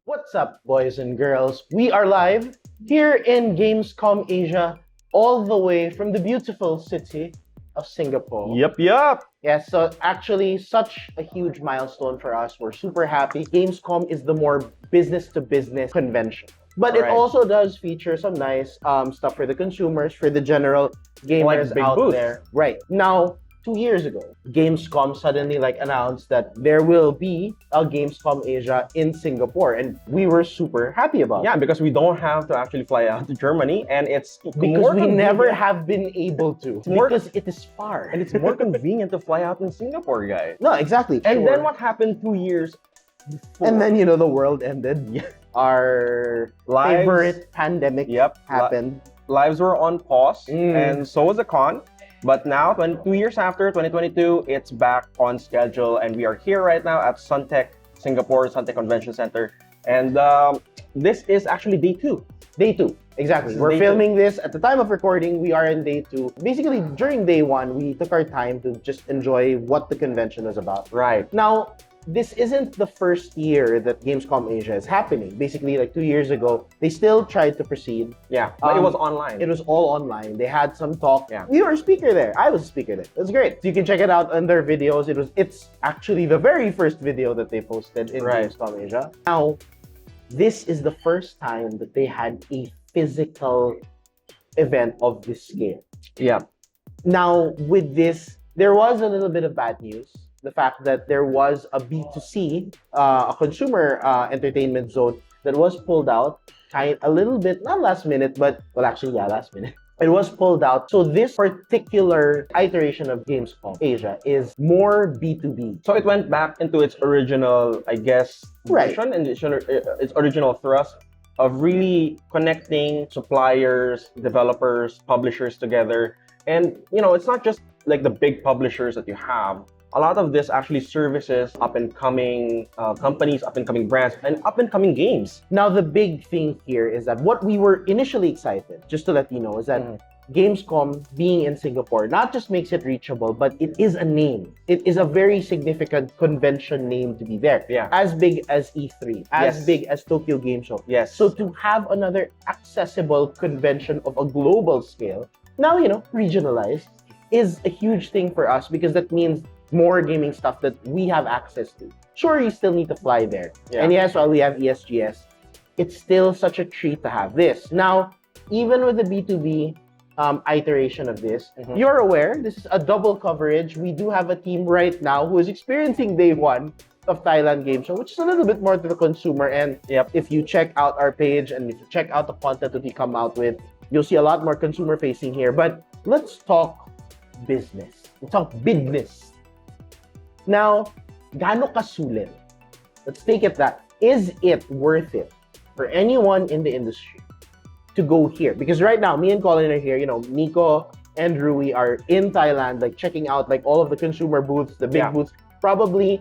What's up, boys and girls? We are live here in Gamescom Asia, all the way from the beautiful city of Singapore. Yup. Yes, so actually such a huge milestone for us. We're super happy. Gamescom is the more business-to-business convention. But it also does feature some nice stuff for the consumers, for the general gamers big out booths. there. Right. Now, 2 years ago, Gamescom suddenly announced that there will be a Gamescom Asia in Singapore, and we were super happy about it. Yeah, because we don't have to actually fly out to Germany, and it's Because we never have been able to. more- Because it is far. and it's more convenient to fly out in Singapore, guys. No, exactly. And sure. then what happened 2 years before? And then, the world ended. Our Lives- favorite pandemic Yep. happened. Lives were on pause, Mm. and so was the con. But now, 2 years after, 2022, it's back on schedule, and we are here right now at Suntec, Singapore, Suntec Convention Center. And this is actually day 2. Day 2. Exactly. This is We're day filming this at the time of recording. We are in day 2. Basically, during day 1, we took our time to just enjoy what the convention was about. Right. Now, this isn't the first year that Gamescom Asia is happening. Basically, 2 years ago, they still tried to proceed. Yeah, but it Um, was online. It was all online. They had some talk. Yeah. We were a speaker there. I was a speaker there. It was great. So you can check it out on their videos. It's actually the very first video that they posted in Right. Gamescom Asia. Now, this is the first time that they had a physical event of this scale. Yeah. Now, with this, there was a little bit of bad news. The fact that there was a B2C, a consumer entertainment zone that was pulled out a little bit, not last minute, but, well, actually, yeah, last minute. It was pulled out. So this particular iteration of Gamescom Asia is more B2B. So it went back into its original, I guess, Right. vision and its original thrust of really connecting suppliers, developers, publishers together. And, it's not just like the big publishers that you have. A lot of this actually services up-and-coming companies, up-and-coming brands, and up-and-coming games. Now, the big thing here is that what we were initially excited, just to let you know, is that Gamescom being in Singapore not just makes it reachable, but it is a name. It is a very significant convention name to be there. Yeah. As big as E3, as Yes. big as Tokyo Game Show. Yes. So to have another accessible convention of a global scale, now, regionalized, is a huge thing for us because that means more gaming stuff that we have access to. Sure, you still need to fly there. Yeah. And yes, while we have ESGS, it's still such a treat to have this. Now, even with the B2B iteration of this, you're aware, this is a double coverage. We do have a team right now who is experiencing day 1 of Thailand Game Show, which is a little bit more to the consumer. And if you check out our page and if you check out the content that we come out with, you'll see a lot more consumer facing here. But let's talk business. Let's talk business. Now, gaano kasulit? Let's take it that. Is it worth it for anyone in the industry to go here? Because right now, me and Colin are here. Nico and Rui are in Thailand, checking out all of the consumer booths, the big booths. Probably,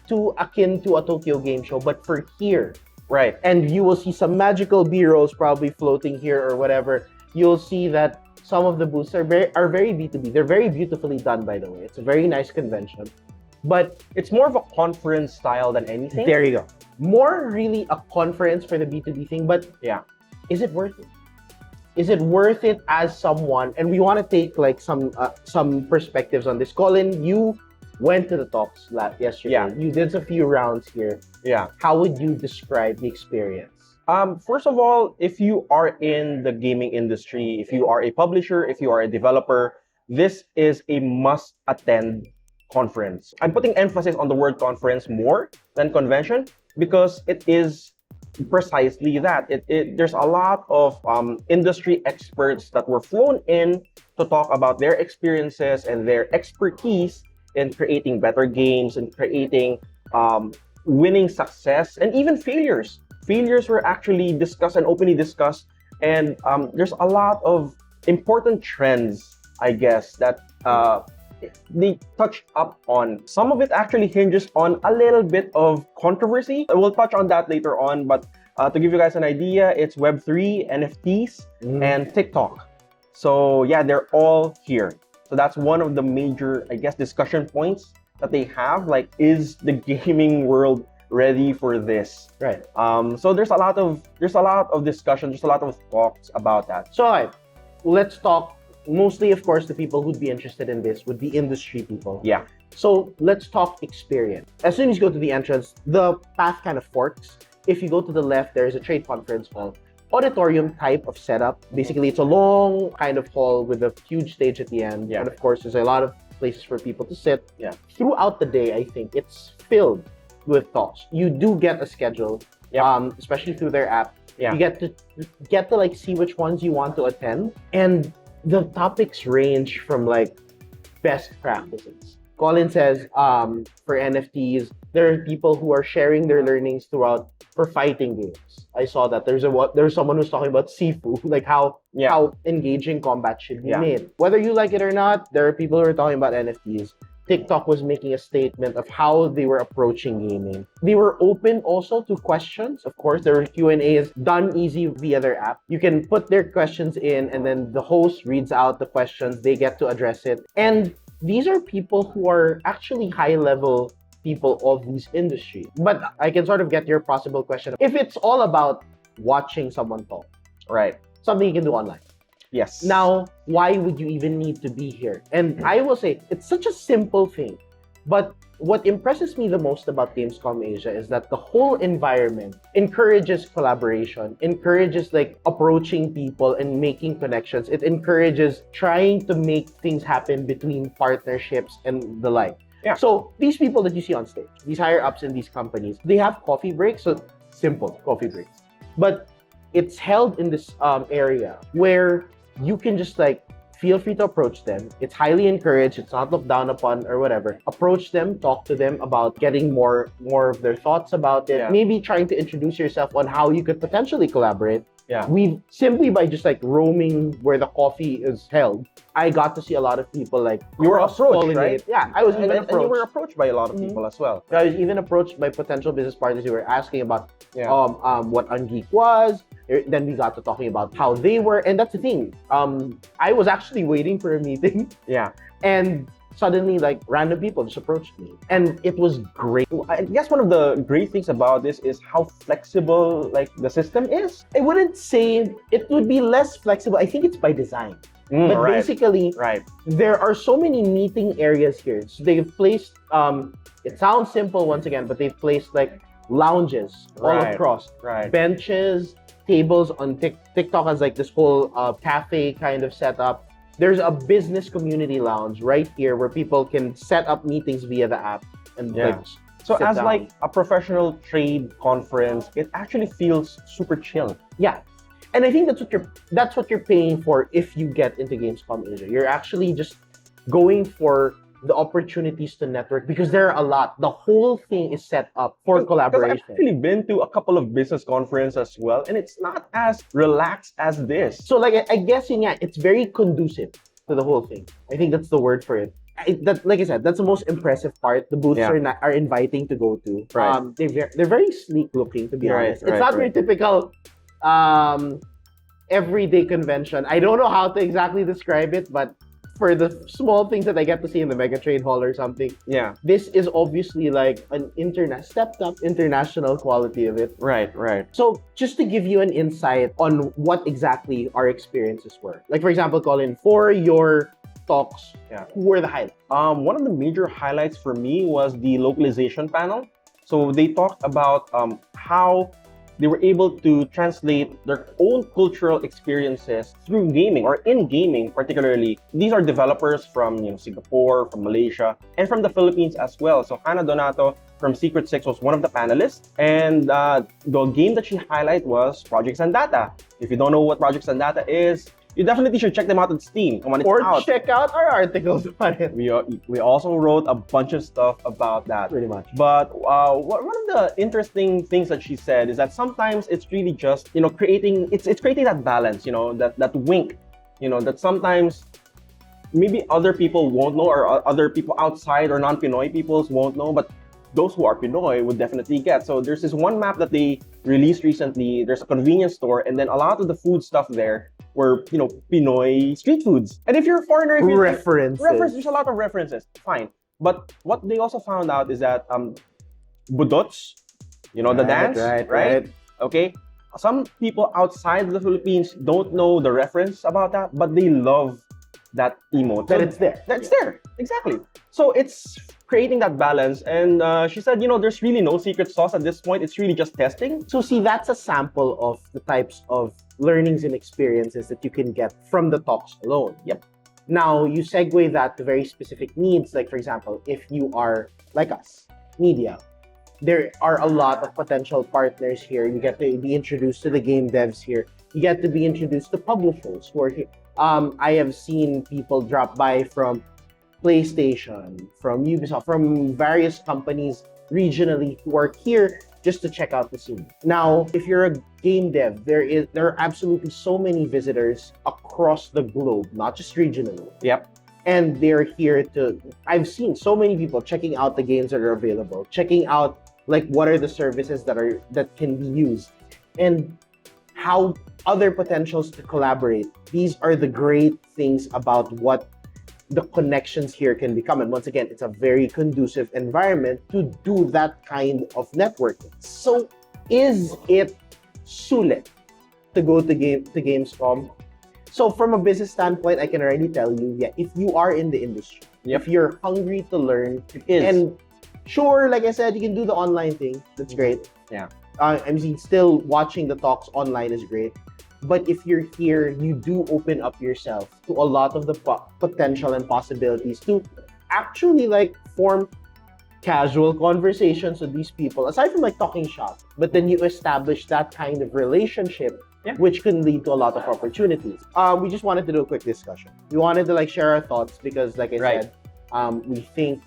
too akin to a Tokyo Game Show, but for here. Right. And you will see some magical B-rolls probably floating here or whatever. You'll see that some of the booths are very B2B. They're very beautifully done, by the way. It's a very nice convention. But It's more of a conference style than anything. there you go. More really a conference for the B2B thing, but Yeah. is it worth it? Is it worth it as someone? And we want to take some perspectives on this. Colin, you went to the talks yesterday. Yeah. You did a few rounds here. Yeah. How would you describe the experience? First of all, if you are in the gaming industry, if you are a publisher, if you are a developer, this is a must-attend conference. I'm putting emphasis on the word conference more than convention because it is precisely that. There's a lot of industry experts that were flown in to talk about their experiences and their expertise in creating better games and creating winning success and even failures. Failures were actually discussed and openly discussed, and there's a lot of important trends, I guess, that they touched up on. Some of it actually hinges on a little bit of controversy. We'll touch on that later on, but to give you guys an idea, it's Web3, NFTs, and TikTok. So yeah, they're all here. So that's one of the major, I guess, discussion points that they have. Like, is the gaming world ready for this? Right. So there's a lot of discussion, there's a lot of talks about that. So, alright, let's talk. Mostly, of course, the people who'd be interested in this would be industry people. Yeah. So let's talk experience. As soon as you go to the entrance, the path kind of forks. If you go to the left, there is a trade conference hall, auditorium type of setup. Basically, it's a long kind of hall with a huge stage at the end. Yeah. And of course, there's a lot of places for people to sit. Yeah. Throughout the day, I think it's filled with talks. You do get a schedule, especially through their app. Yeah. You get to like see which ones you want to attend, and the topics range from like best practices. Colin says for NFTs, there are people who are sharing their learnings throughout for fighting games. I saw that there's someone who's talking about Sifu, like how engaging combat should be made. Whether you like it or not, there are people who are talking about NFTs. TikTok was making a statement of how they were approaching gaming. They were open also to questions. Of course, there were Q&As done easy via their app. You can put their questions in, and then the host reads out the questions. They get to address it. And these are people who are actually high-level people of these industries. But I can sort of get your possible question. If it's all about watching someone talk, right? Something you can do online. Yes. Now, why would you even need to be here? And I will say, it's such a simple thing. But what impresses me the most about Gamescom Asia is that the whole environment encourages collaboration, encourages like approaching people and making connections. It encourages trying to make things happen between partnerships and the like. Yeah. So these people that you see on stage, these higher ups in these companies, they have coffee breaks. So simple coffee breaks. But it's held in this area where you can just like feel free to approach them. It's highly encouraged. It's not looked down upon or whatever. Approach them, talk to them about getting more of their thoughts about it. Yeah. Maybe trying to introduce yourself on how you could potentially collaborate. Yeah. We've simply by just like roaming where the coffee is held, I got to see a lot of people like you were approached, right? Yeah, I was even and approached. you were approached by a lot of people as well. I was even approached by potential business partners who were asking about what UnGeek was. Then we got to talking about how they were, and that's the thing. I was actually waiting for a meeting. Yeah. And suddenly, like, random people just approached me. And it was great. I guess one of the great things about this is how flexible, like, the system is. I wouldn't say it would be less flexible. I think it's by design. But basically, there are so many meeting areas here. So they've placed, it sounds simple once again, but they've placed, like, lounges all across. Benches, tables on TikTok has, like, this whole cafe kind of setup. There's a business community lounge right here where people can set up meetings via the app and like, so as down. Like a professional trade conference, it actually feels super chill. Yeah. And I think that's what you're paying for if you get into Gamescom Asia. You're actually just going for the opportunities to network because there are a lot. The whole thing is set up for collaboration. I've actually been to a couple of business conferences as well, and it's not as relaxed as this. So like I guess it's very conducive to the whole thing. I think that's the word for it. Like I said, that's the most impressive part. The booths are inviting to go to. They're very sleek looking, to be honest. It's not very typical everyday convention. I don't know how to exactly describe it, but for the small things that I get to see in the Mega Trade Hall or something, this is obviously like an stepped up international quality of it. Right. So just to give you an insight on what exactly our experiences were. Like for example, Colin, for your talks, who were the highlights? One of the major highlights for me was the localization panel. So they talked about how they were able to translate their own cultural experiences through gaming or in gaming particularly. These are developers from Singapore, from Malaysia, and from the Philippines as well. So Hannah Donato from Secret 6 was one of the panelists. And the game that she highlighted was Project Sandata. If you don't know what Project Sandata is, you definitely should check them out on Steam. Or check out our articles about it. We also wrote a bunch of stuff about that. Pretty much. But one of the interesting things that she said is that sometimes it's really just, creating that balance, that wink, that sometimes maybe other people won't know or other people outside or non-Pinoy peoples won't know, but those who are Pinoy would definitely get. So there's this one map that they released recently. There's a convenience store, and then a lot of the food stuff there were, you know, Pinoy street foods. And if you're a foreigner, if you References. there's a lot of references. Fine. But what they also found out is that budots, you know, the dance, right? Okay. Some people outside the Philippines don't know the reference about that, but they love that emote. That it's there. That's there. Exactly. So it's creating that balance. And she said, you know, there's really no secret sauce at this point. It's really just testing. So see, that's a sample of the types of learnings and experiences that you can get from the talks alone. Yep. Now, you segue that to very specific needs. Like, for example, if you are, like us, media, there are a lot of potential partners here. You get to be introduced to the game devs here. You get to be introduced to publishers who are here. I have seen people drop by from PlayStation, from Ubisoft, from various companies regionally who are here just to check out the scene. Now, if you're a game dev, there are absolutely so many visitors across the globe, not just regionally. Yep. And they're here to, I've seen so many people checking out the games that are available, checking out like what are the services that can be used, and how other potentials to collaborate. These are the great things about what the connections here can become. And once again, it's a very conducive environment to do that kind of networking. So is it sulit to go to Gamescom? So from a business standpoint, I can already tell you, yeah, if you are in the industry, if you're hungry to learn, it is. And sure, like I said, you can do the online thing. That's great. Yeah. I mean, still watching the talks online is great. But if you're here, you do open up yourself to a lot of the potential and possibilities to actually like form casual conversations with these people, aside from like talking shop. But then you establish that kind of relationship, which can lead to a lot of opportunities. We just wanted to do a quick discussion. We wanted to like share our thoughts because, like I said, we think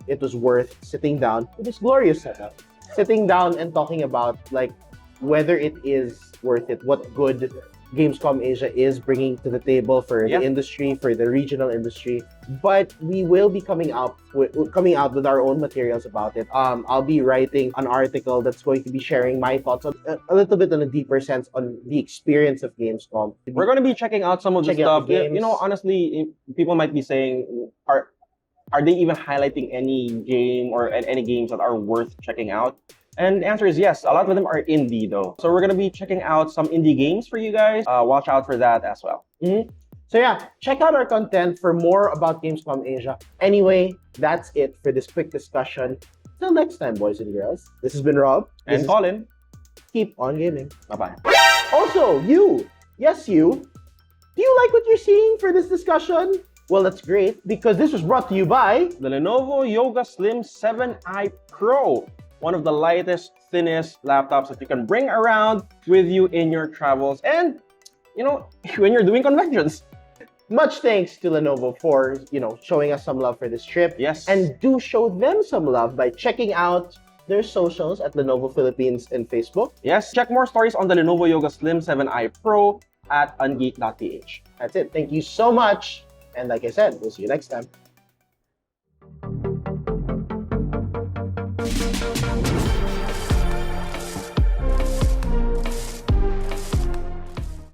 it was worth sitting down with this glorious setup, sitting down and talking about like whether it is worth it, what good Gamescom Asia is bringing to the table for the industry, for the regional industry. But we will be coming out with our own materials about it. I'll be writing an article that's going to be sharing my thoughts on a little bit on a deeper sense on the experience of Gamescom. We're going to be checking out some of the stuff. You know, honestly, people might be saying, are they even highlighting any game or any games that are worth checking out? And the answer is yes. A lot of them are indie though. So we're going to be checking out some indie games for you guys. Watch out for that as well. So yeah, check out our content for more about Gamescom Asia. Anyway, that's it for this quick discussion. Till next time, boys and girls. This has been Rob. And Colin. Keep on gaming. Bye-bye. Also, you. Yes, you. Do you like what you're seeing for this discussion? Well, that's great because this was brought to you by the Lenovo Yoga Slim 7i Pro. One of the lightest, thinnest laptops that you can bring around with you in your travels and, you know, when you're doing conventions. Much thanks to Lenovo for, you know, showing us some love for this trip. Yes. And do show them some love by checking out their socials at Lenovo Philippines and Facebook. Yes. Check more stories on the Lenovo Yoga Slim 7i Pro at ungeek.ph. That's it. Thank you so much. And like I said, we'll see you next time.